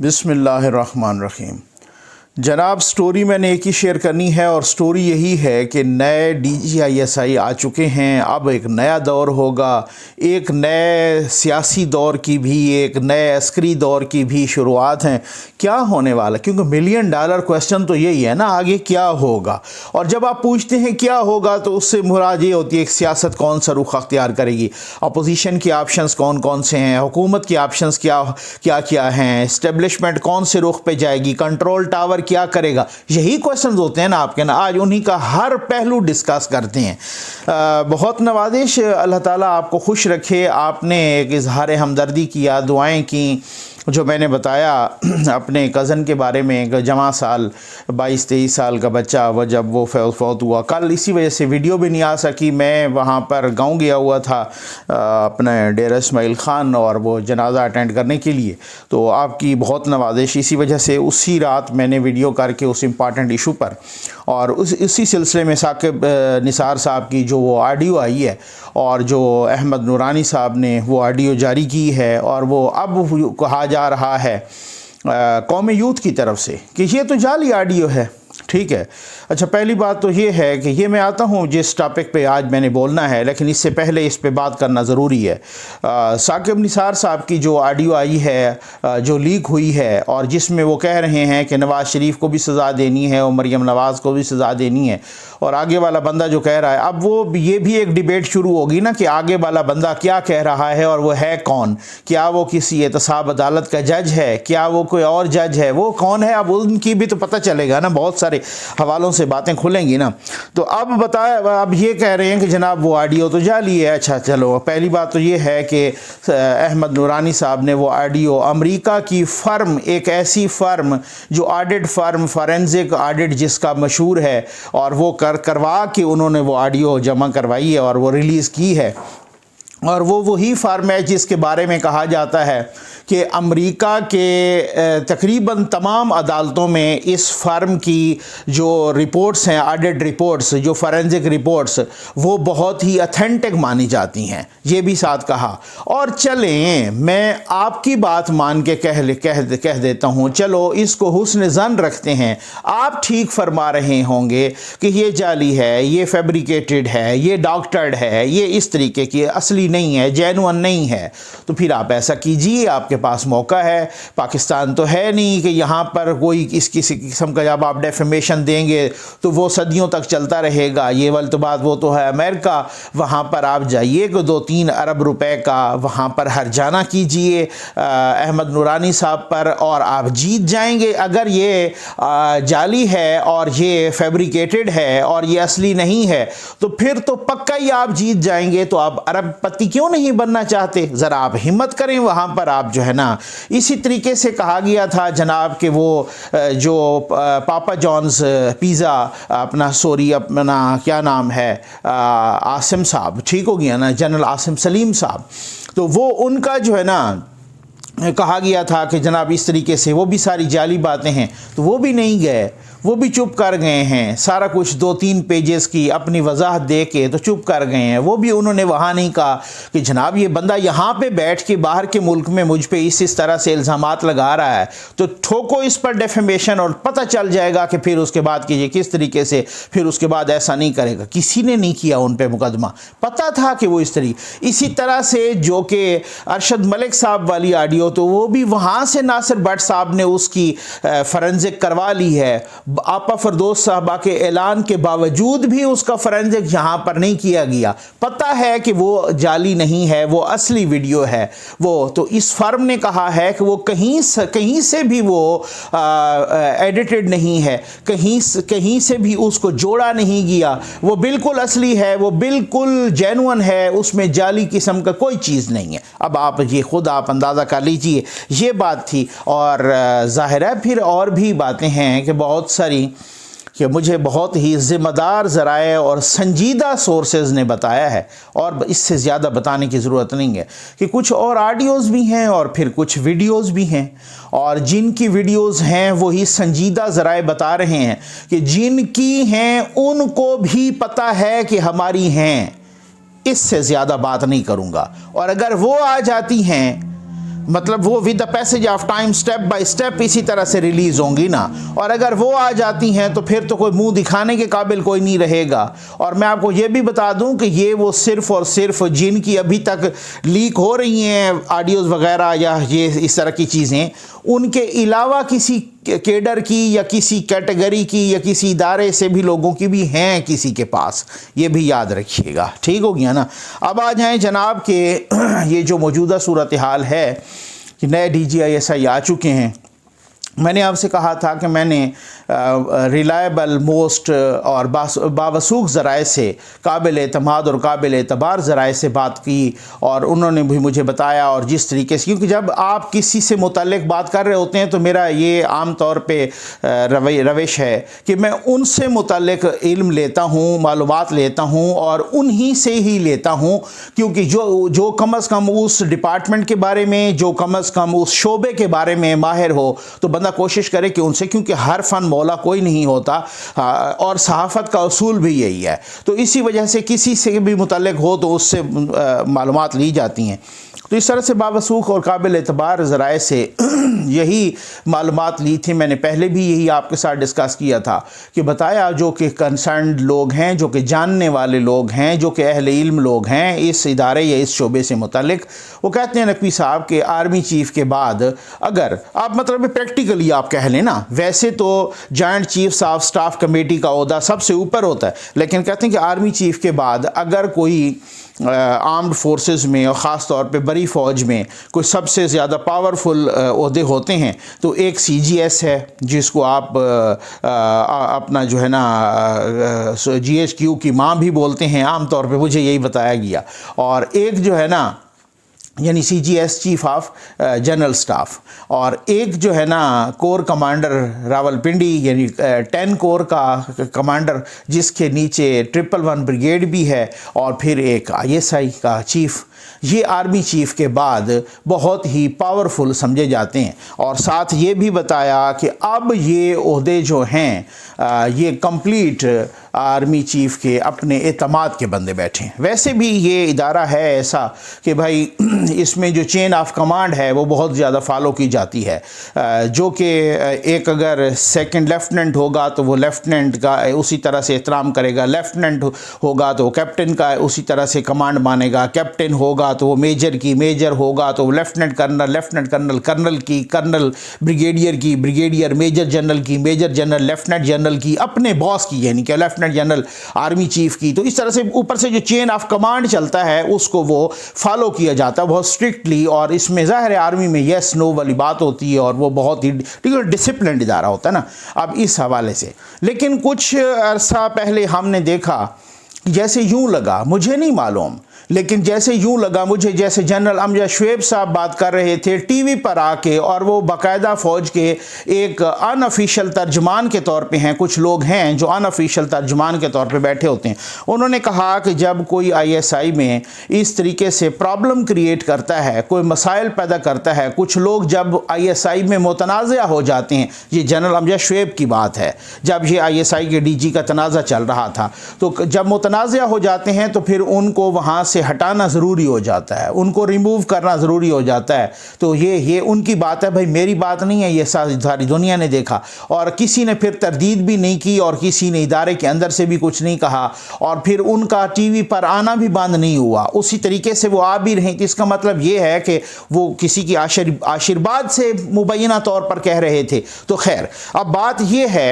बिस्मिल्लाहिर्रहमानिर्रहीम। जनाब, स्टोरी मैंने एक ही शेयर करनी है और स्टोरी यही है कि नए DGISI आ चुके हैं। अब एक नया दौर होगा, एक नए सियासी दौर की भी, एक नए अस्करी दौर की भी शुरुआत है। क्या होने वाला, क्योंकि मिलियन डॉलर क्वेश्चन तो यही है ना, आगे क्या होगा। और जब आप पूछते हैं क्या होगा तो उससे मुराद ये होती है कि सियासत कौन सा रुख अख्तियार करेगी, अपोजिशन के ऑप्शंस कौन कौन से हैं, हुकूमत के ऑप्शंस क्या क्या क्या हैं, इस्टेब्लिशमेंट कौन से रुख पे जाएगी, कंट्रोल टावर क्या करेगा। यही क्वेश्चंस होते हैं ना आपके ना। आज उन्हीं का हर पहलू डिस्कस करते हैं। बहुत नवाजिश, अल्लाह ताला आपको खुश रखे। आपने एक इजहार हमदर्दी किया, दुआएं की। जो मैंने बताया अपने कज़न के बारे में, एक जमा साल 22-23 साल का बच्चा, वह जब वो फौत हुआ, कल इसी वजह से वीडियो भी नहीं आ सकी। मैं वहाँ पर गांव गया हुआ था अपने डेरा इस्माइल ख़ान, और वो जनाजा अटेंड करने के लिए। तो आपकी बहुत नवाजिश, इसी वजह से उसी रात मैंने वीडियो करके उस इम्पॉर्टेंट इशू पर, और उसी सिलसिले में साकिब निसार साहब की जो वो ऑडियो आई है, और जो अहमद नूरानी साहब ने वो ऑडियो जारी की है, और वो अब कहा जा रहा है कौमी यूथ की तरफ से कि ये तो जाली ऑडियो है। ठीक है, अच्छा, पहली बात तो ये है कि ये मैं आता हूँ जिस टॉपिक पे आज मैंने बोलना है, लेकिन इससे पहले इस पे बात करना ज़रूरी है। साकिब निसार साहब की जो ऑडियो आई है, जो लीक हुई है, और जिसमें वो कह रहे हैं कि नवाज़ शरीफ को भी सज़ा देनी है और मरियम नवाज़ को भी सज़ा देनी है, और आगे वाला बंदा जो कह रहा है, अब वो ये भी एक डिबेट शुरू होगी ना कि आगे वाला बंदा क्या कह रहा है और वो है कौन। क्या वो किसी एहतसाब अदालत का जज है, क्या वो कोई और जज है, वो कौन है, अब उनकी भी तो पता चलेगा ना, बहुत सारे हवालों से बातें खुलेंगी ना। तो अब बताया, अब ये कह रहे हैं कि जनाब वो ऑडियो तो जाली है। अच्छा चलो, पहली बात तो ये है कि अहमद नूरानी साहब ने वो ऑडियो अमेरिका की फ़र्म, एक ऐसी फ़र्म जो ऑडिट फ़र्म, फॉरेंसिक ऑडिट जिसका मशहूर है, और वो करवा के उन्होंने वो ऑडियो जमा करवाई है और वो रिलीज़ की है। और वो वही फार्म है जिसके बारे में कहा जाता है कि अमेरिका के तकरीबन तमाम अदालतों में इस फार्म की जो रिपोर्ट्स हैं, ऑडिट रिपोर्ट्स, जो फॉरेंसिक रिपोर्ट्स, वो बहुत ही अथेंटिक मानी जाती हैं। ये भी साथ कहा। और चलें, मैं आपकी बात मान के कह देता हूँ, चलो इसको हुस्न ज़न रखते हैं, आप ठीक फरमा रहे होंगे कि ये जाली है, ये फैब्रिकेटेड है, ये डॉक्टर्ड है, ये इस तरीके की असली नहीं है, जेन्युइन नहीं है। तो फिर आप ऐसा कीजिए, आपके पास मौका है। पाकिस्तान तो है नहीं कि यहाँ पर कोई किसी किस्म का, जब आप डेफेमेशन देंगे तो वो सदियों तक चलता रहेगा। ये वाली तो बात, वो तो है अमेरिका, वहाँ पर आप जाइए, 2-3 अरब रुपए का वहाँ पर हर्जाना कीजिए अहमद नूरानी साहब पर, और आप जीत जाएंगे। अगर ये जाली है और ये फैब्रिकेटेड है और ये असली नहीं है, तो फिर तो पक्का ही आप जीत जाएंगे। तो आप अरबपति क्यों नहीं बनना चाहते? ज़रा आप हिम्मत करें वहाँ पर, आप जो है ना। इसी तरीके से कहा गया था जनाब कि वो जो पापा जॉन्स पिज़्ज़ा, अपना क्या नाम है, आसिम साहब, ठीक हो गया ना, जनरल आसिम सलीम साहब, तो वो उनका जो है ना कहा गया था कि जनाब इस तरीके से, वो भी सारी जाली बातें हैं। तो वो भी नहीं गए, वो भी चुप कर गए हैं। सारा कुछ 2-3 पेजेस की अपनी वजाहत दे के तो चुप कर गए हैं। वो भी उन्होंने वहाँ नहीं कहा कि जनाब ये बंदा यहाँ पे बैठ के बाहर के मुल्क में मुझ पे इस तरह से इल्ज़ामात लगा रहा है, तो ठोको इस पर डेफेमेशन, और पता चल जाएगा कि फिर उसके बाद कीजिए किस तरीके से, फिर उसके बाद ऐसा नहीं करेगा। किसी ने नहीं किया उन पर मुकदमा, पता था कि वो इस तरीके। इसी तरह से जो कि अरशद मलिक साहब वाली ऑडियो, तो वो भी वहाँ से नासिर भट्ट साहब ने उसकी फॉरेंसिक करवा ली है। आपा फरदौस साहबा के ऐलान के बावजूद भी उसका फॉरेंसिक यहाँ पर नहीं किया गया। पता है कि वो जाली नहीं है, वो असली वीडियो है। वो तो इस फर्म ने कहा है कि वो कहीं से भी वो एडिटेड नहीं है, कहीं से भी उसको जोड़ा नहीं गया। वो बिल्कुल असली है, वो बिल्कुल जेन्युइन है, उसमें जाली किस्म का कोई चीज़ नहीं है। अब आप ये खुद आप अंदाज़ा कर लीजिए। ये बात थी। और ज़ाहिर है फिर और भी बातें हैं कि बहुत सारी, कि मुझे बहुत ही ज़िम्मेदार ज़राए और संजीदा सोर्सेज़ ने बताया है, और इससे ज़्यादा बताने की ज़रूरत नहीं है, कि कुछ और ऑडियोज़ भी हैं और फिर कुछ वीडियोज़ भी हैं, और जिनकी वीडियोज़ हैं वही संजीदा ज़राए बता रहे हैं कि जिनकी हैं उनको भी पता है कि हमारी हैं। इससे ज़्यादा बात नहीं करूँगा। और अगर वो आ जाती हैं मतलब वो with the passage of time step by step इसी तरह से रिलीज होंगी ना। और अगर वो आ जाती हैं तो फिर तो कोई मुंह दिखाने के काबिल कोई नहीं रहेगा। और मैं आपको ये भी बता दूं कि ये वो सिर्फ और सिर्फ जिनकी अभी तक लीक हो रही हैं ऑडियोज़ वगैरह या ये इस तरह की चीज़ें, उनके अलावा किसी केडर की या किसी कैटेगरी की या किसी इदारे से भी लोगों की भी हैं किसी के पास, ये भी याद रखिएगा। ठीक हो गया ना। अब आ जाएं जनाब के ये जो मौजूदा सूरत हाल है कि नए DGISI आ चुके हैं। मैंने आपसे कहा था कि मैंने रिलायबल मोस्ट और बावसूख ज़राए से काबिल एतमाद और काबिल एतबार ज़राए से बात की और उन्होंने भी मुझे बताया। और जिस तरीके से, क्योंकि जब आप किसी से मुतल्लिक़ बात कर रहे होते हैं तो मेरा ये आम तौर पे रविश है कि मैं उनसे मुतल्लिक़ इल्म लेता हूँ, मालूमात लेता हूँ और उन्हीं से ही लेता हूँ, क्योंकि जो कम अज़ कम उस डिपार्टमेंट के बारे में, जो कम अज़ कम उस शोबे के बारे में माहिर हो, तो बंदा कोशिश करे कि उनसे, क्योंकि हर फन मौला कोई नहीं होता और सहाफ़त का उसूल भी यही है। तो इसी वजह से किसी से भी मुतल्लिक़ हो तो उससे मालूमात ली जाती हैं। तो इस तरह से बावसूख और काबिल एतबार ज़राए से यही मालूमात ली थी। मैंने पहले भी यही आपके साथ डिस्कस किया था कि बताया जो कि कंसर्न्ड लोग हैं, जो कि जानने वाले लोग हैं, जो कि अहले इल्म लोग हैं इस इदारे या इस शोबे से मुतल्लिक़, वो कहते हैं नकवी साहब के आर्मी चीफ़ के बाद, अगर आप मतलब प्रैक्टिकली आप कह लें ना, वैसे तो joint chiefs of staff committee का ओहदा सबसे ऊपर होता है, लेकिन कहते हैं कि आर्मी चीफ़ के बाद अगर कोई आर्म्ड फोर्सेस में और ख़ास तौर पे बड़ी फ़ौज में कोई सबसे ज़्यादा पावरफुल ओहदे होते हैं तो एक CGS है, जिसको आप अपना जो है ना GHQ की माँ भी बोलते हैं आम तौर पे, मुझे यही बताया गया। और एक जो है ना यानी CGS chief of general staff, और एक जो है ना कोर कमांडर रावलपिंडी यानी 10 कोर का कमांडर, जिसके नीचे 111 ब्रिगेड भी है, और फिर एक ISI का चीफ। ये आर्मी चीफ़ के बाद बहुत ही पावरफुल समझे जाते हैं। और साथ ये भी बताया कि अब ये ओहदे जो हैं ये कंप्लीट आर्मी चीफ़ के अपने एतमाद के बंदे बैठे हैं। वैसे भी ये इदारा है ऐसा कि भाई इसमें जो चेन ऑफ कमांड है वो बहुत ज़्यादा फॉलो की जाती है, जो कि एक अगर सेकंड लेफ्टिनेंट होगा तो वो लेफ्टिनेंट का उसी तरह से एहतराम करेगा, लेफ्टिनेंट होगा तो वो कैप्टन का उसी तरह से कमांड मानेगा, कैप्टन होगा तो वो मेजर की, मेजर होगा तो वो lieutenant colonel, lieutenant colonel, colonel की, कर्नल ब्रिगेडियर की, ब्रिगेडियर मेजर जनरल की, मेजर जनरल लेफ्टिनेंट जनरल की, अपने बॉस की यानी कि लेफ्टिनेंट जनरल आर्मी चीफ की। तो इस तरह से ऊपर से जो चेन ऑफ कमांड चलता है उसको वो फॉलो किया जाता है बहुत स्ट्रिक्टली। और इसमें ज़ाहिर है आर्मी में येस नो वाली बात होती है और वो बहुत ही डिसिप्लिन इदारा होता है ना। अब इस हवाले से, लेकिन कुछ अरसा पहले हमने देखा, जैसे यूं लगा, मुझे नहीं मालूम, लेकिन जैसे यूं लगा मुझे जैसे जनरल अमजद शुएब साहब बात कर रहे थे टीवी पर आके, और वो बाकायदा फ़ौज के एक अनऑफिशियल तर्जमान के तौर पे हैं। कुछ लोग हैं जो अनऑफिशियल तर्जमान के तौर पे बैठे होते हैं। उन्होंने कहा कि जब कोई ISI में इस तरीके से प्रॉब्लम क्रिएट करता है, कोई मसाइल पैदा करता है, कुछ लोग जब ISI में मुतनाज़ा हो जाते हैं, ये जनरल अमजद शुएब की बात है, जब ये ISI के DG का तनाज़ा चल रहा था, तो जब मुतनाज़ा हो जाते हैं तो फिर उनको वहाँ से हटाना ज़रूरी हो जाता है, उनको रिमूव करना ज़रूरी हो जाता है। तो ये उनकी बात है भाई, मेरी बात नहीं है, ये सारी दुनिया ने देखा। और किसी ने फिर तरदीद भी नहीं की और किसी ने इदारे के अंदर से भी कुछ नहीं कहा, और फिर उनका टीवी पर आना भी बंद नहीं हुआ, उसी तरीके से वो आ भी रहे। तो इसका मतलब ये है कि वो किसी की आशीर्वाद से मुबैना तौर पर कह रहे थे। तो खैर, अब बात ये है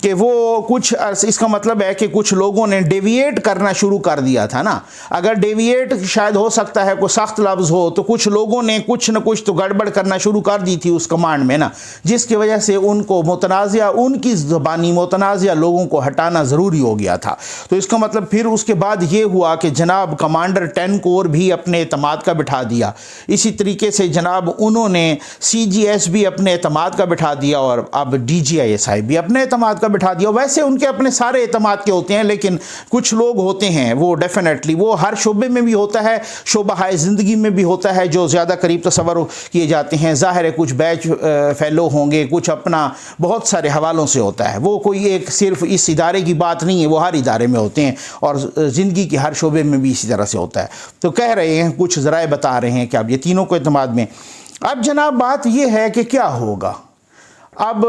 कि वो कुछ, इसका मतलब है कि कुछ लोगों ने डेविएट करना शुरू कर दिया था ना। अगर डेविएट शायद हो सकता है कोई सख्त लफ्ज़ हो, तो कुछ लोगों ने कुछ न कुछ तो गड़बड़ करना शुरू कर दी थी उस कमांड में ना, जिसकी वजह से उनको मुतनाज़ा, उनकी ज़बानी मुतनाज़ा लोगों को हटाना ज़रूरी हो गया था। तो इसका मतलब फिर उसके बाद ये हुआ कि जनाब कमांडर 10 कोर भी अपने एतमाद का बिठा दिया, इसी तरीके से जनाब उन्होंने CGS भी अपने एतमाद का बिठा दिया, और अब DGISI भी अपने एतमाद का बिठा दिया। वैसे उनके अपने सारे एतमाद के होते हैं, लेकिन कुछ लोग होते हैं वो डेफिनेटली, वो हर शोबे में भी होता है, शोबा हाय ज़िंदगी में भी होता है, जो ज़्यादा करीब तसव्वुर किए जाते हैं। ज़ाहिर है कुछ बैच फेलो होंगे, कुछ अपना बहुत सारे हवालों से होता है, वो कोई एक सिर्फ इस इदारे की बात नहीं है, वो हर इदारे में होते हैं और ज़िंदगी के हर शोबे में भी इसी तरह से होता है। तो कह रहे हैं, कुछ ज़राए बता रहे हैं कि अब ये तीनों को एतमाद में अब जनाब बात यह है कि क्या होगा। अब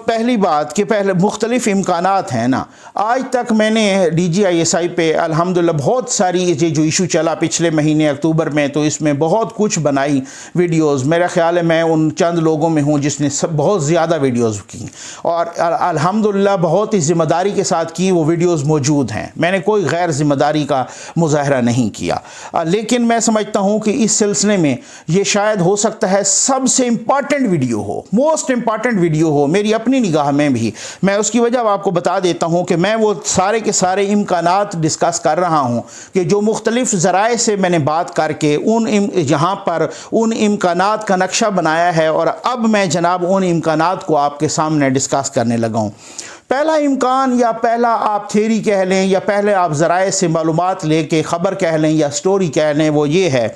पहली बात कि पहले मुख्तलिफ़ इम्कानात हैं ना। आज तक मैंने DGISI पे अल्हम्दुलिल्लाह बहुत सारी ये जो इशू चला पिछले महीने अक्टूबर में, तो इसमें बहुत कुछ बनाई वीडियोस। मेरा ख्याल है मैं उन चंद लोगों में हूँ जिसने सब बहुत ज़्यादा वीडियोस की, और अल्हम्दुलिल्लाह बहुत ही ज़िम्मेदारी के साथ की वो वीडियोस मौजूद हैं। मैंने कोई गैर ज़िम्मेदारी का मुजाहरा नहीं किया, लेकिन मैं समझता हूँ कि इस सिलसिले में ये शायद हो सकता है सबसे इम्पॉर्टेंट वीडियो हो, मोस्ट इम्पॉर्टेंट वीडियो हो मेरी अपनी निगाह में भी। मैं उसकी वजह आपको बता देता हूं कि मैं वो सारे के सारे इम्कानात डिस्कस कर रहा हूं कि जो मुख्तलिफ ज़राए से मैंने बात करके यहाँ पर उन इम्कानात का नक्शा बनाया है, और अब मैं जनाब उन इम्कानात को आपके सामने डिस्कस करने लगा हूँ। पहला इम्कान, या पहला आप थ्योरी कह लें, या पहले आप ज़राए से मालूमात लेके ख़बर कह लें या स्टोरी कह लें, वो ये है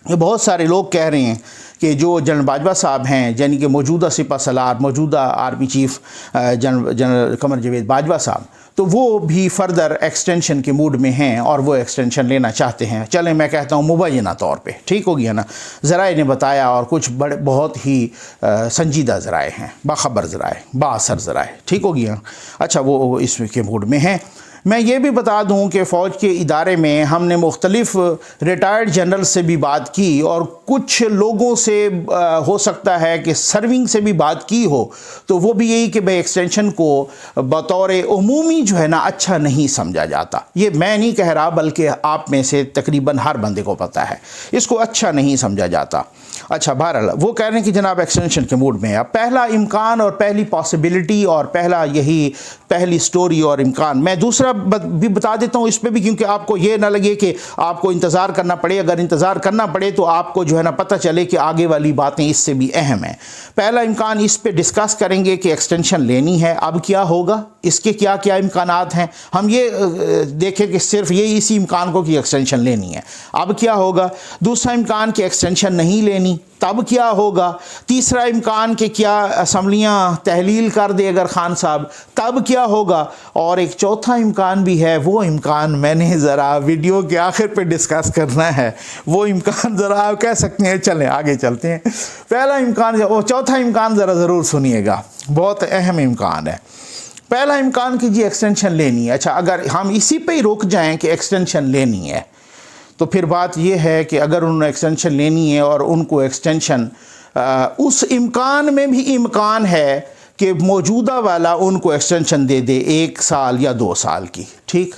कि बहुत सारे लोग कह रहे हैं कि जो जनरल बाजवा साहब हैं, यानी कि मौजूदा सिपह सलार, मौजूदा army chief general Qamar Javed Bajwa साहब, तो वो भी फर्दर एक्सटेंशन के मूड में हैं और वो एक्सटेंशन लेना चाहते हैं। चलें मैं कहता हूँ मुबैना तौर पे, ठीक हो गया ना। ज़राए ने बताया, और कुछ बड़े बहुत ही संजीदा ज़राए हैं, बाखबर ज़राए, बाअसर ज़राए, ठीक हो गया। अच्छा, वो इसके मूड में हैं। मैं ये भी बता दूं कि फ़ौज के इदारे में हमने मुख्तलिफ़ रिटायर्ड जनरल से भी बात की, और कुछ लोगों से हो सकता है कि सर्विंग से भी बात की हो, तो वो भी यही कि भाई एक्सटेंशन को बतौर उमूमी जो है ना अच्छा नहीं समझा जाता। ये मैं नहीं कह रहा, बल्कि आप में से तकरीबन हर बंदे को पता है, इसको अच्छा नहीं समझा जाता। अच्छा, बहरहाल वो कह रहे हैं कि जनाब एक्सटेंशन के मूड में है। अब पहला इम्कान और पहली पॉसिबिलिटी और पहला यही पहली स्टोरी और इम्कान, मैं दूसरा भी बता देता हूँ इस पर भी, क्योंकि आपको ये ना लगे कि आपको इंतज़ार करना पड़े। अगर इंतज़ार करना पड़े तो आपको जो है ना पता चले कि आगे वाली बातें इससे भी अहम हैं। पहला इम्कान, इस पे डिस्कस करेंगे कि एक्सटेंशन लेनी है, अब क्या होगा, इसके क्या क्या इम्कानात हैं। हम ये देखें कि सिर्फ ये इसी इम्कान को कि एक्सटेंशन लेनी है, अब क्या होगा। दूसरा इम्कान कि एक्सटेंशन नहीं लेनी, तब क्या होगा। तीसरा इम्कान कि क्या असम्बलियाँ तहलील कर दे अगर खान साहब, तब क्या होगा। और एक चौथा इम्कान भी है, वो इम्कान मैंने ज़रा वीडियो के आखिर पे डिस्कस करना है। वो इम्कान ज़रा आप कह सकते हैं, चलें आगे चलते हैं। पहला इम्कान, वो चौथा इम्कान ज़रा ज़रूर सुनिएगा, बहुत अहम इम्कान है। पहला इम्कान कि जी एक्सटेंशन लेनी है। अच्छा, अगर हम इसी पे ही रुक जाएं कि एक्सटेंशन लेनी है, तो फिर बात यह है कि अगर उन्होंने एक्सटेंशन लेनी है और उनको एक्सटेंशन उस इम्कान में भी इम्कान है कि मौजूदा वाला उनको एक्सटेंशन दे दे 1 साल या 2 साल की, ठीक,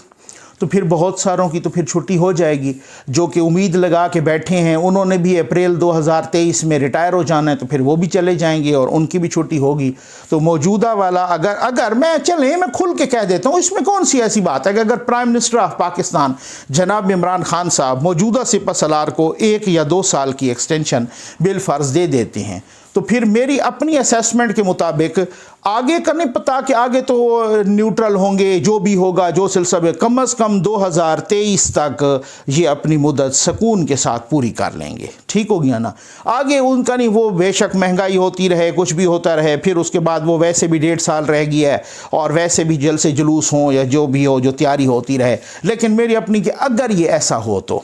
तो फिर बहुत सारों की तो फिर छुट्टी हो जाएगी। जो कि उम्मीद लगा के बैठे हैं, उन्होंने भी अप्रैल 2023 में रिटायर हो जाना है, तो फिर वो भी चले जाएंगे और उनकी भी छुट्टी होगी। तो मौजूदा वाला अगर मैं खुल के कह देता हूँ, इसमें कौन सी ऐसी बात है कि अगर प्राइम मिनिस्टर ऑफ पाकिस्तान जनाब इमरान खान साहब मौजूदा सिपह सलार को 1 या 2 साल की एक्सटेंशन बिल फ़र्ज़ दे देते हैं, तो फिर मेरी अपनी असेसमेंट के मुताबिक आगे का नहीं पता कि आगे तो न्यूट्रल होंगे, जो भी होगा, जो सिलसिला कम अज़ कम 2023 तक ये अपनी मुद्दत सुकून के साथ पूरी कर लेंगे, ठीक हो गया ना। आगे उनका नहीं, वो बेशक महंगाई होती रहे, कुछ भी होता रहे, फिर उसके बाद वो वैसे भी 1.5 साल रह गया है, और वैसे भी जल से जुलूस हों या जो भी हो, जो तैयारी होती रहे। लेकिन मेरी अपनी कि अगर ये ऐसा हो तो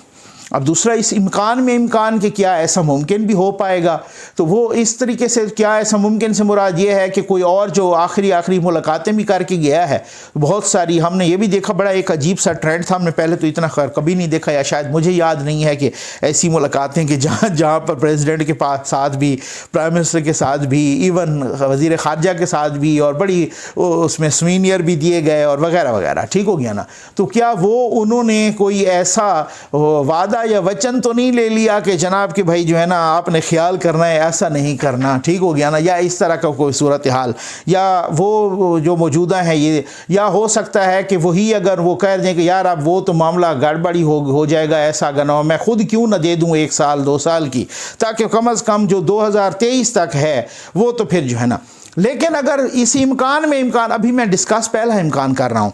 अब दूसरा इस इम्कान में इम्कान कि क्या ऐसा मुमकिन भी हो पाएगा, तो वो इस तरीके से क्या ऐसा मुमकिन से मुराद ये है कि कोई और जो आखिरी मुलाकातें भी करके गया है बहुत सारी, हमने ये भी देखा, बड़ा एक अजीब सा ट्रेंड था, हमने पहले तो इतना कभी नहीं देखा, या शायद मुझे याद नहीं है कि ऐसी मुलाकातें कि जहाँ पर प्रेसिडेंट के साथ भी, प्राइम मिनिस्टर के साथ भी, इवन वज़ीर ख़ारजा के साथ भी, और बड़ी उसमें सीनियर भी दिए गए और वगैरह वगैरह, ठीक हो गया ना। तो क्या वो उन्होंने कोई ऐसा वादा या वचन तो नहीं ले लिया कि जनाब कि भाई जो है ना आपने ख्याल करना है, ऐसा नहीं करना, ठीक हो गया ना, या इस तरह का कोई सूरत हाल, या वो जो मौजूदा है ये, या हो सकता है कि वही अगर वो कह दें कि यार अब वो तो मामला गड़बड़ी हो जाएगा, ऐसा अगर ना, मैं खुद क्यों ना दे दूं 1 साल 2 साल की, ताकि कम अज़ कम जो 2023 तक है वो तो फिर जो है ना। लेकिन अगर इस इम्कान में इम्कान, अभी मैं डिस्कस पहला इम्कान कर रहा हूँ,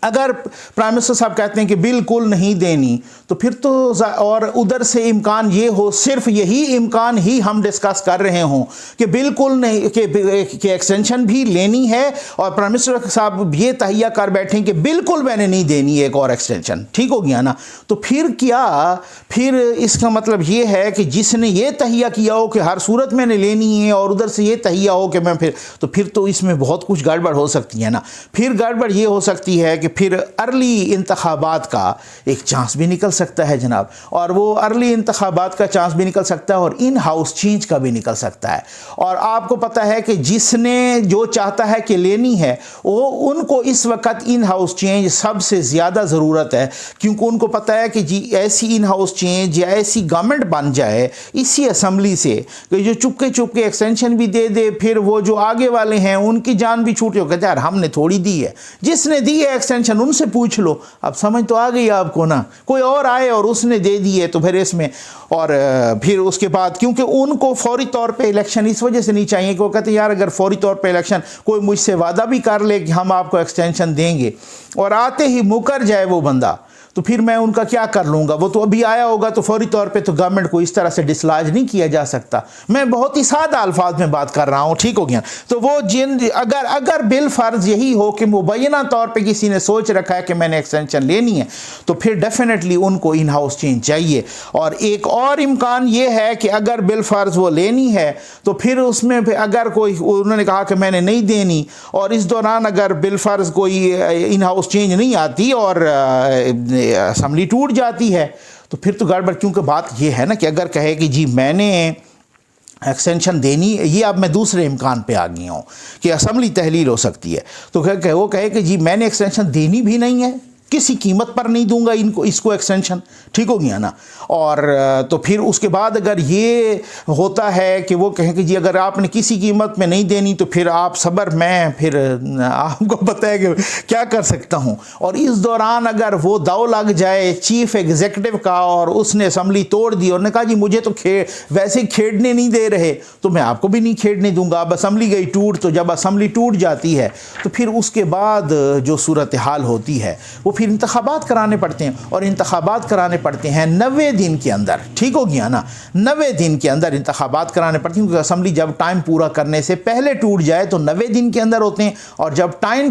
अगर प्राइम मिनिस्टर साहब कहते हैं कि बिल्कुल नहीं देनी, तो फिर तो और उधर से इम्कान ये हो, सिर्फ यही इम्कान ही हम डिस्कस कर रहे हों कि बिल्कुल नहीं कि एक्सटेंशन भी लेनी है, और प्राइम मिनिस्टर साहब ये तहिया कर बैठें कि बिल्कुल मैंने नहीं देनी एक और एक्सटेंशन, ठीक हो गया ना। तो फिर क्या, फिर इसका मतलब ये है कि जिसने ये तहिया किया हो कि हर सूरत मैंने लेनी है, और उधर से ये तहिया हो कि मैं फिर तो इसमें बहुत कुछ गड़बड़ हो सकती है ना। फिर गड़बड़ ये हो सकती है कि फिर अर्ली इंतखाबात का एक चांस भी निकल सकता है जनाब, और वो अर्ली इंतखाबात का चांस भी निकल सकता है, और इन हाउस चेंज का भी निकल सकता है। और आपको पता है कि जिसने जो चाहता है कि लेनी है, वो उनको इस वक्त इन हाउस चेंज सबसे ज़्यादा ज़रूरत है, क्योंकि उनको पता है कि जी ऐसी इन हाउस चेंज या ऐसी गवर्नमेंट बन जाए इसी असम्बली से कि जो चुपके चुपके एक्सटेंशन भी दे दे, फिर वो जो आगे वाले हैं उनकी जान भी छूटे। कहते यार हमने थोड़ी दी है, जिसने दी है एक्सटेंशन उनसे पूछ लो। अब समझ तो आ गई आपको ना, कोई और आए और उसने दे दी है तो फिर इसमें, और फिर उसके बाद क्योंकि उनको फौरी तौर पे इलेक्शन इस वजह से नहीं चाहिए कि वो कहते यार अगर फौरी तौर पे इलेक्शन कोई मुझसे वादा भी कर ले कि हम आपको एक्सटेंशन देंगे और आते ही मुकर जाए वो बंदा, तो फिर मैं उनका क्या कर लूँगा। वो तो अभी आया होगा, तो फौरी तौर पे तो गवर्नमेंट को इस तरह से डिसलाज नहीं किया जा सकता। मैं बहुत ही सादा अल्फाज में बात कर रहा हूँ, ठीक हो गया। तो वो अगर बिल फर्ज यही हो कि मुबैना तौर पे किसी ने सोच रखा है कि मैंने एक्सटेंशन लेनी है, तो फिर डेफिनेटली उनको इन हाउस चेंज चाहिए। और एक और इम्कान ये है कि अगर बिल फर्ज वो लेनी है, तो फिर उसमें अगर कोई उन्होंने कहा कि मैंने नहीं देनी, और इस दौरान अगर बिल फर्ज कोई इन हाउस चेंज नहीं आती और असम्बली टूट जाती है, तो फिर तो गड़बड़। क्योंकि बात यह है ना कि अगर कहे कि जी मैंने एक्सटेंशन देनी, ये अब मैं दूसरे इम्कान पे आ गया हूँ कि असम्बली तहलील हो सकती है, तो वो कहे कि जी मैंने एक्सटेंशन देनी भी नहीं है, किसी कीमत पर नहीं दूंगा इसको एक्सटेंशन, ठीक हो गया ना। और तो फिर उसके बाद अगर ये होता है कि वो कहें कि जी अगर आपने किसी कीमत में नहीं देनी तो फिर आप सब्र, मैं फिर आपको पता है कि क्या कर सकता हूँ। और इस दौरान अगर वो दाव लग जाए चीफ एग्जीक्यूटिव का और उसने असम्बली तोड़ दी और ने कहा जी मुझे तो वैसे खेड़ने नहीं दे रहे, तो मैं आपको भी नहीं खेड़ने दूंगा। अब असम्बली गई टूट, तो जब असम्बली टूट जाती है तो फिर उसके बाद जो सूरत हाल होती है वो फिर इंतखाबात कराने पड़ते हैं, और इंतखाबात कराने पड़ते हैं 90 दिन के अंदर, ठीक हो गया ना। 90 दिन के अंदर इंतखाबात कराने पड़ते हैं, क्योंकि असम्बली जब टाइम पूरा करने से पहले टूट जाए तो 90 दिन के अंदर होते हैं, और जब टाइम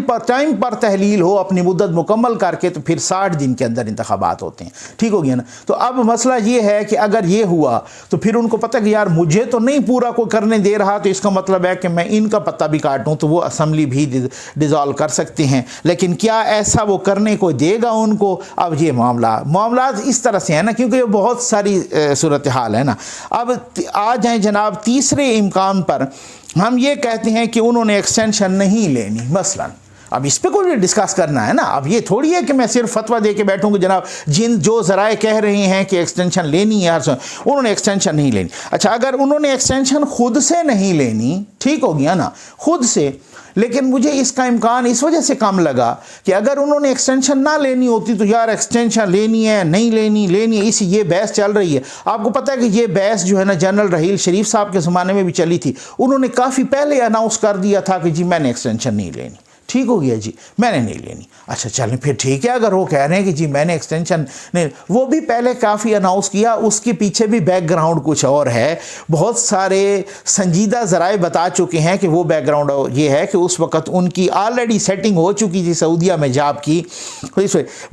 पर तहलील हो अपनी मुद्दत मुकम्मल करके तो फिर 60 दिन के अंदर इंतखाबात होते हैं, ठीक हो गया ना। तो अब मसला ये है कि अगर ये हुआ तो फिर उनको पता कि यार मुझे तो नहीं पूरा कोई करने दे रहा, तो इसका मतलब है कि मैं इनका पत्ता भी काटूँ, तो वो असम्बली भी डिज़ोल्व कर सकते हैं। लेकिन क्या ऐसा वो करने को देगा उनको? अब ये मामला इस तरह से है ना, क्योंकि बहुत सारी सूरत हाल है ना। अब आ जाएं जनाब तीसरे इम्कान पर, हम ये कहते हैं कि उन्होंने एक्सटेंशन नहीं लेनी मसलन। अब इस पे कोई डिस्कस करना है ना। अब ये थोड़ी है कि मैं सिर्फ फतवा दे के बैठूंगा जनाब जो ज़राए कह रहे हैं कि एक्सटेंशन लेनी है, उन्होंने एक्सटेंशन नहीं लेनी। अच्छा, अगर उन्होंने एक्सटेंशन खुद से नहीं लेनी, ठीक हो गया ना, खुद से, लेकिन मुझे इसका इम्कान इस वजह से कम लगा कि अगर उन्होंने एक्सटेंशन ना लेनी होती तो यार एक्सटेंशन लेनी है नहीं लेनी है, इसी ये बहस चल रही है। आपको पता है कि ये बहस जो है ना जनरल रहील शरीफ साहब के ज़माने में भी चली थी। उन्होंने काफ़ी पहले अनाउंस कर दिया था कि जी मैंने एक्सटेंशन नहीं लेनी, ठीक हो गया जी, मैंने नहीं लेनी। अच्छा चलें फिर ठीक है, अगर वो कह रहे हैं कि जी मैंने एक्सटेंशन नहीं, वो भी पहले काफ़ी अनाउंस किया, उसके पीछे भी बैकग्राउंड कुछ और है। बहुत सारे संजीदा ज़राए बता चुके हैं कि वो बैकग्राउंड ये है कि उस वक़्त उनकी ऑलरेडी सेटिंग हो चुकी थी सऊदीया में जॉब की।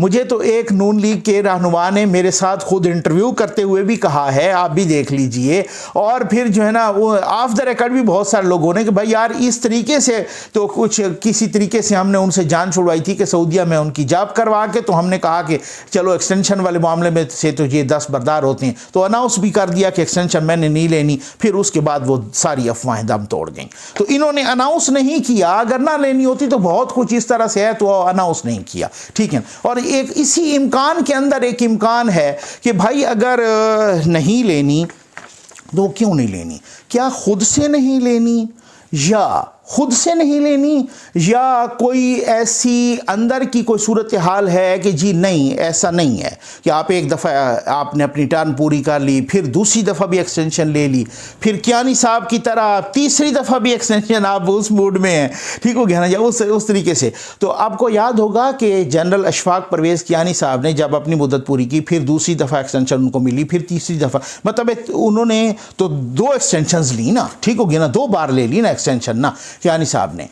मुझे तो एक नून लीग के रहनुमा ने मेरे साथ खुद इंटरव्यू करते हुए भी कहा है, आप भी देख लीजिए। और फिर जो है ना वो ऑफ द रिकॉर्ड भी बहुत सारे लोगों ने कि भाई यार इस तरीके से तो कुछ किसी तरीके से हमने उनसे जान छुड़वाई थी कि सऊदीया में उनकी जॉब करवा के, तो हमने कहा कि चलो एक्सटेंशन वाले मामले में से तो ये दस्तबरदार होते हैं, तो अनाउंस भी कर दिया कि एक्सटेंशन मैंने नहीं लेनी। फिर उसके बाद वो सारी अफवाहें दम तोड़ गई। तो इन्होंने अनाउंस नहीं किया, अगर ना लेनी होती तो बहुत कुछ इस तरह से है, तो अनाउंस नहीं किया, ठीक है। और एक इसी इम्कान के अंदर एक इम्कान है कि भाई अगर नहीं लेनी तो क्यों नहीं लेनी, क्या खुद से नहीं लेनी या खुद से नहीं लेनी, या कोई ऐसी अंदर की कोई सूरत हाल है कि जी नहीं ऐसा नहीं है कि आप एक दफ़ा आपने अपनी टर्न पूरी कर ली, फिर दूसरी दफ़ा भी एक्सटेंशन ले ली, फिर कियानी साहब की तरह तीसरी दफ़ा भी एक्सटेंशन, आप उस मूड में हैं, ठीक हो गया ना, या उस तरीके से। तो आपको याद होगा कि जनरल अशफाक परवेज़ कियानी साहब ने जब अपनी मुद्दत पूरी की, फिर दूसरी दफ़ा एक्सटेंशन उनको मिली, फिर तीसरी दफ़ा, मतलब उन्होंने तो 2 एक्सटेंशंस ली ना, ठीक हो गया ना, 2 बार ले ली ना एक्सटेंशन ना कियानी साहब ने।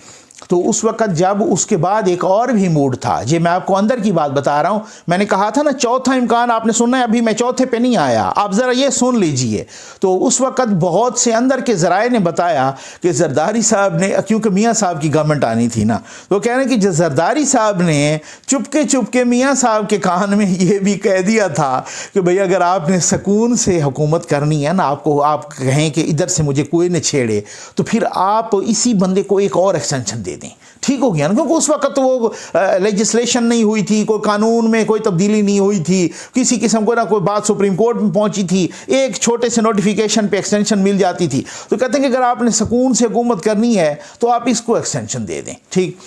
तो उस वक़्त जब उसके बाद एक और भी मूड था, ये मैं आपको अंदर की बात बता रहा हूँ, मैंने कहा था ना चौथा इम्कान आपने सुनना है, अभी मैं चौथे पे नहीं आया, आप ज़रा ये सुन लीजिए। तो उस वक़्त बहुत से अंदर के ज़राए ने बताया कि जरदारी साहब ने, क्योंकि मियाँ साहब की गवर्नमेंट आनी थी ना, तो कह रहे हैं कि जरदारी साहब ने चुपके चुपके मियाँ साहब के कान में ये भी कह दिया था कि भाई अगर आपने सुकून से हुकूमत करनी है ना, आपको आप कहें कि इधर से मुझे कोई न छेड़े, तो फिर आप इसी बंदे को एक और एक्सटेंशन दे दें, ठीक हो गया ना, क्योंकि उस वक्त वो लेजिस्लेशन नहीं हुई थी, कोई कानून में कोई तब्दीली नहीं हुई थी, किसी किस्म को ना कोई बात सुप्रीम कोर्ट में पहुंची थी, एक छोटे से नोटिफिकेशन पे एक्सटेंशन मिल जाती थी। तो कहते हैं कि अगर आपने सुकून से हुकूमत करनी है तो आप इसको एक्सटेंशन दे दें, ठीक।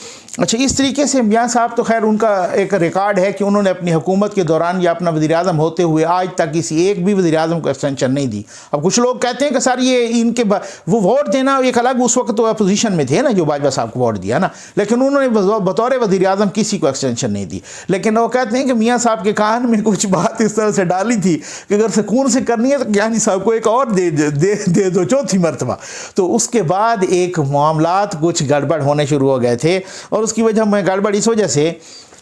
अच्छा, इस तरीके से मियाँ साहब तो खैर उनका एक रिकॉर्ड है कि उन्होंने अपनी हुकूमत के दौरान या अपना वज़ीर-ए-आज़म होते हुए आज तक किसी एक भी वज़ीर-ए-आज़म को एक्सटेंशन नहीं दी। अब कुछ लोग कहते हैं कि सर ये इनके वो वोट देना एक अलग, उस वक्त तो अपोजिशन में थे ना जो बाजवा साहब को वोट दिया ना, लेकिन उन्होंने बतौर वज़ीर-ए-आज़म किसी को एक्सटेंशन नहीं दी। लेकिन वो कहते हैं कि मियाँ साहब के कान में कुछ बात इस तरह से डाली थी कि अगर सुकून से करनी है तो कियानी साहब को एक और दे दो चौथी मरतबा। तो उसके बाद एक मामलात कुछ गड़बड़ होने शुरू हो गए थे, और उसकी वजह में गड़बड़ इस वजह से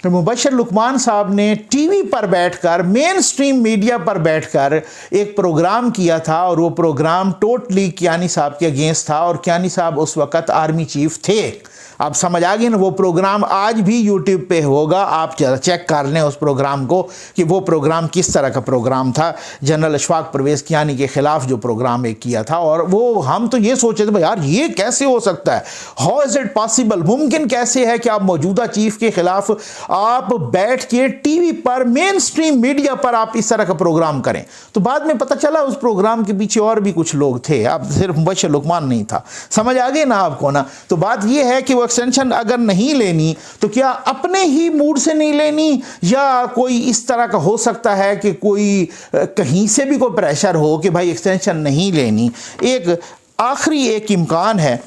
कि मुबशर लुकमान साहब ने टीवी पर बैठकर, मेन स्ट्रीम मीडिया पर बैठकर एक प्रोग्राम किया था, और वो प्रोग्राम टोटली कियानी साहब के अगेंस्ट था, और कियानी साहब उस वक़्त आर्मी चीफ थे। आप समझ आ गए ना, वो प्रोग्राम आज भी यूट्यूब पे होगा, आप चेक कर लें उस प्रोग्राम को कि वो प्रोग्राम किस तरह का प्रोग्राम था। जनरल अशफाक परवेज़ कियानी के ख़िलाफ़ जो प्रोग्राम एक किया था, और वो हम तो ये सोचे थे भाई यार ये कैसे हो सकता है, हाउ इज़ इट पॉसिबल, मुमकिन कैसे है कि आप मौजूदा चीफ़ के ख़िलाफ़ आप बैठ के टीवी पर, मेन स्ट्रीम मीडिया पर आप इस तरह का प्रोग्राम करें। तो बाद में पता चला उस प्रोग्राम के पीछे और भी कुछ लोग थे, अब सिर्फ मुबशर लुकमान नहीं था। समझ आ गए ना आपको ना। तो बात ये है कि एक्सटेंशन अगर नहीं लेनी तो क्या अपने ही मूड से नहीं लेनी, या कोई इस तरह का हो सकता है कि कोई कहीं से भी कोई प्रेशर हो कि भाई एक्सटेंशन नहीं लेनी। एक आखिरी एक इम्कान है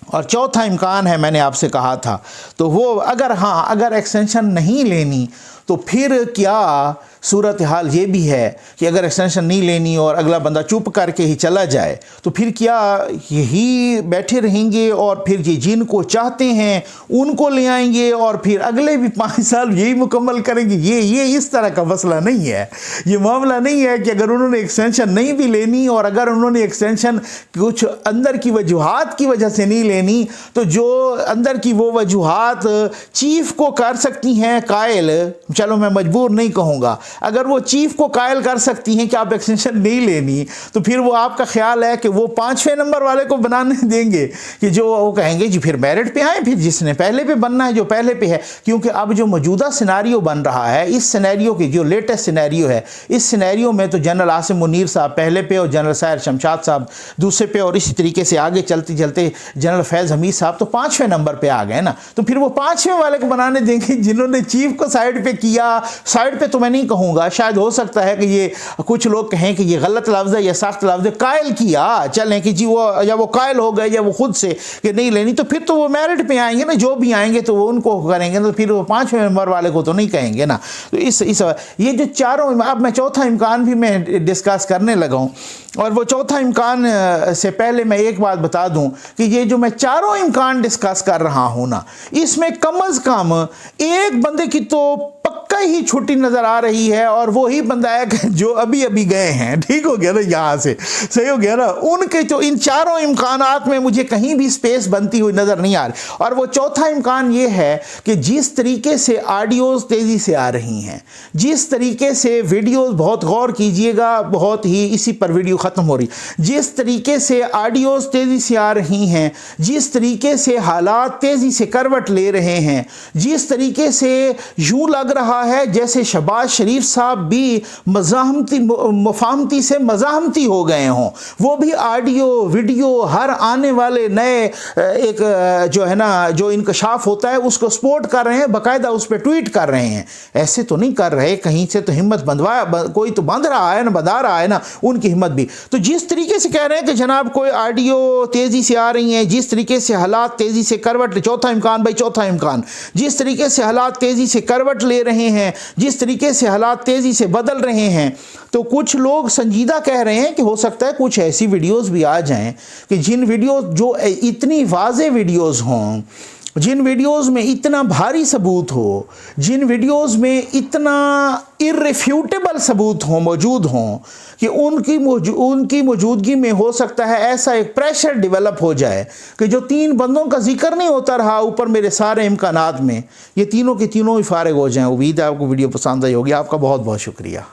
और चौथा इम्कान है, मैंने आपसे कहा था, तो वो अगर एक्सटेंशन नहीं लेनी तो फिर क्या सूरत हाल ये भी है कि अगर एक्सटेंशन नहीं लेनी और अगला बंदा चुप करके ही चला जाए तो फिर क्या यही बैठे रहेंगे, और फिर ये जिनको चाहते हैं उनको ले आएंगे और फिर अगले भी 5 साल यही मुकम्मल करेंगे। ये इस तरह का मसला नहीं है, ये मामला नहीं है कि अगर उन्होंने एक्सटेंशन नहीं भी लेनी, और अगर उन्होंने एक्सटेंशन कुछ अंदर की वजूहात की वजह से नहीं लेनी, तो जो अंदर की वो वजूहात चीफ को कर सकती हैं कायल, चलो मैं मजबूर नहीं कहूँगा, अगर वो चीफ को कायल कर सकती हैं कि आप एक्सटेंशन नहीं लेनी, तो फिर वो आपका ख्याल है कि वो 5वें नंबर वाले को बनाने देंगे कि जो वो कहेंगे जी फिर मेरिट पे आए, फिर जिसने पहले पे बनना है जो पहले पे है। क्योंकि अब जो मौजूदा सिनेरियो बन रहा है, इस सिनेरियो की जो लेटेस्ट सिनेरियो है, इस सिनेरियो में तो जनरल आसिम मुनीर साहब पहले पे और जनरल साहिर शमशाद साहब दूसरे पे, और इसी तरीके से आगे चलते चलते जनरल फैज़ हमीद साहब तो 5वें नंबर पे आ गए ना। तो फिर वो 5वें वाले को बनाने देंगे जिन्होंने चीफ को साइड पे किया। साइड पे तो मैं नहीं कहूँगा, शायद हो सकता है कि ये कुछ लोग कहें कि ये गलत लफ्ज़ है या सख्त लफ्ज़ है, कायल किया चलें कि जी वो या वो कायल हो गए या वो खुद से कि नहीं लेनी, तो फिर तो वो मेरिट पे आएंगे ना, जो भी आएंगे तो वो उनको करेंगे, तो फिर वो 5वें नंबर वाले को तो नहीं कहेंगे ना। तो इस ये जो चारों, अब मैं चौथा इम्कान भी मैं डिस्कस करने लगा हूँ, और वो चौथा इम्कान से पहले मैं एक बात बता दूं कि ये जो मैं चारों इम्कान डिस्कस कर रहा हूं ना, इसमें कम अज़ कम एक बंदे की तो पक्का ही छुट्टी नज़र आ रही है, और वो ही बंदा है जो अभी अभी गए हैं। ठीक हो गया ना, यहाँ से सही हो गया ना। उनके तो इन चारों इम्कानात में मुझे कहीं भी स्पेस बनती हुई नज़र नहीं आ रही। और वो चौथा इम्कान ये है कि जिस तरीके से ऑडियोज़ तेज़ी से आ रही हैं, जिस तरीके से वीडियोज़, बहुत गौर कीजिएगा, बहुत ही इसी पर वीडियो ख़त्म हो रही, जिस तरीके से ऑडियोज़ तेज़ी से आ रही हैं, जिस तरीके से हालात तेज़ी से करवट ले रहे हैं, जिस तरीके से यूँ लग रहा है जैसे शहबाज शरीफ साहब भी मुफाहमती से मज़ाहमती हो गए हों, वो भी ऑडियो वीडियो हर आने वाले नए एक जो है ना जो इंकशाफ होता है उसको सपोर्ट कर रहे हैं, बाकायदा उस पर ट्वीट कर रहे हैं। ऐसे तो नहीं कर रहे, कहीं से तो हिम्मत कोई तो बंध रहा है ना, बंधा रहा है ना उनकी हिम्मत भी। तो जिस तरीके से कह रहे हैं कि जनाब कोई ऑडियो तेज़ी से आ रही हैं, जिस तरीके से हालात तेज़ी से करवट, चौथा इम्कान भाई चौथा इम्कान, जिस तरीके से हालात तेज़ी से करवट ले रहे हैं, जिस तरीके से हालात तेज़ी से बदल रहे हैं, तो कुछ लोग संजीदा कह रहे हैं कि हो सकता है कुछ ऐसी वीडियोस भी आ जाएं कि जिन वीडियोस जो इतनी वाज़े वीडियोस हों, जिन वीडियोस में इतना भारी सबूत हो, जिन वीडियोस में इतना इररिफ्यूटेबल सबूत हो मौजूद हों कि उनकी मौजूदगी में हो सकता है ऐसा एक प्रेशर डेवलप हो जाए कि जो 3 बंदों का जिक्र नहीं होता रहा ऊपर मेरे सारे इम्कानात में, ये तीनों के तीनों ही फारिग हो जाएं। उम्मीद है आपको वीडियो पसंद आई होगी। आपका बहुत बहुत शुक्रिया।